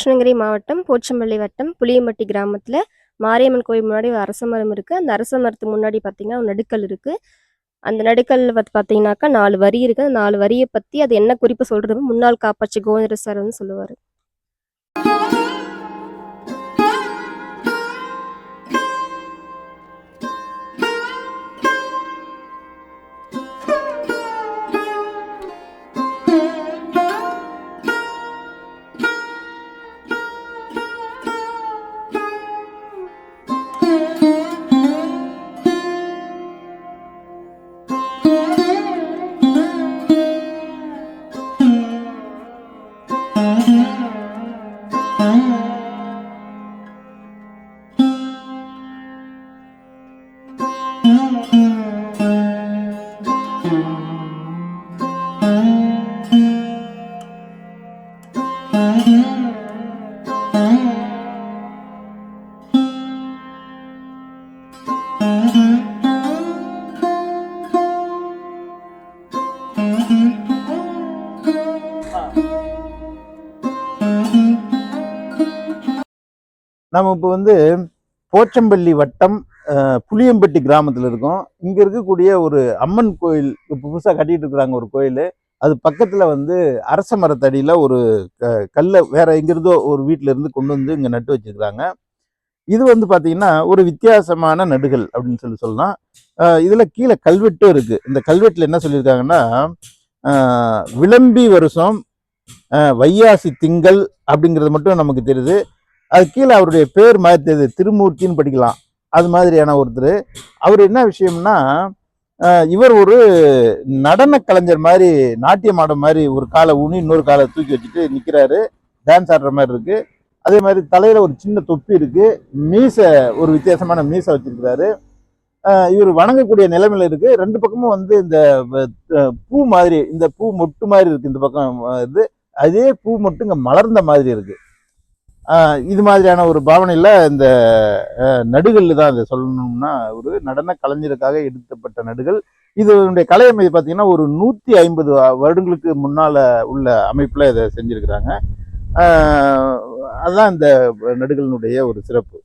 கிருஷ்ணகிரி மாவட்டம் போச்சம்பள்ளி வட்டம் புளியம்பட்டி கிராமத்தில் மாரியம்மன் கோயில் முன்னாடி ஒரு அரச மரம் இருக்குது. அந்த அரச மரத்துக்கு முன்னாடி பார்த்தீங்கன்னா ஒரு நடுக்கல் இருக்குது. அந்த நடுக்கல்ல பார்த்தீங்கன்னாக்கா 4 வரி இருக்குது. அந்த 4 வரியை பற்றி அது என்ன குறிப்பு சொல்கிறது முன்னாள் காப்பாட்சி கோவிந்தர் சார் வந்து சொல்லுவார். நம்ம இப்போ வந்து போச்சம்பள்ளி வட்டம் புளியம்பட்டி கிராமத்தில் இருக்கோம். இங்கே இருக்கக்கூடிய ஒரு அம்மன் கோயில் இப்போ புதுசாக கட்டிட்டு இருக்கிறாங்க ஒரு கோயில். அது பக்கத்தில் வந்து அரச மரத்தடியில் ஒரு கல்லை வேற எங்கிருந்தோ ஒரு வீட்டில இருந்து கொண்டு வந்து இங்கே நட்டு வச்சிருக்கிறாங்க. இது வந்து பார்த்தீங்கன்னா ஒரு வித்தியாசமான நடுகள் அப்படின்னு சொல்லலாம். இதில் கீழே கல்வெட்டும் இருக்குது. இந்த கல்வெட்டில் என்ன சொல்லியிருக்காங்கன்னா, விளம்பி வருஷம் வையாசி திங்கள் அப்படிங்கிறது மட்டும் நமக்கு தெரியுது. அது கீழே அவருடைய பேர் மாதிரி தெரியுது, திருமூர்த்தின்னு படிக்கலாம். அது மாதிரியான ஒருத்தர். அவர் என்ன விஷயம்னா, இவர் ஒரு நடன கலைஞர் மாதிரி, நாட்டியம் ஆட மாதிரி ஒரு காலை ஊனி இன்னொரு காலை தூக்கி வச்சுட்டு நிற்கிறாரு. டான்ஸ் ஆடுற மாதிரி இருக்கு. அதே மாதிரி தலையில ஒரு சின்ன தொப்பி இருக்கு. மீசை ஒரு வித்தியாசமான மீசை வச்சிருக்கிறாரு. இவர் வணங்கக்கூடிய நிலைமையில இருக்கு. 2 பக்கமும் வந்து இந்த பூ மாதிரி, இந்த பூ மொட்டு மாதிரி இருக்கு. இந்த பக்கம் இது அதே பூ மட்டும் இங்க மலர்ந்த மாதிரி இருக்கு. இது மாதிரியான ஒரு பாவனையில் இந்த நடுகள் தான் அதை சொல்லணும்னா ஒரு நடன கலைஞருக்காக எடுக்கப்பட்ட நடுகள். இதனுடைய கலையமைப்பு பார்த்தீங்கன்னா ஒரு 150 வருடங்களுக்கு முன்னால் உள்ள அமைப்பில் இதை செஞ்சுருக்கிறாங்க. அதுதான் இந்த நடுகளினுடைய ஒரு சிறப்பு.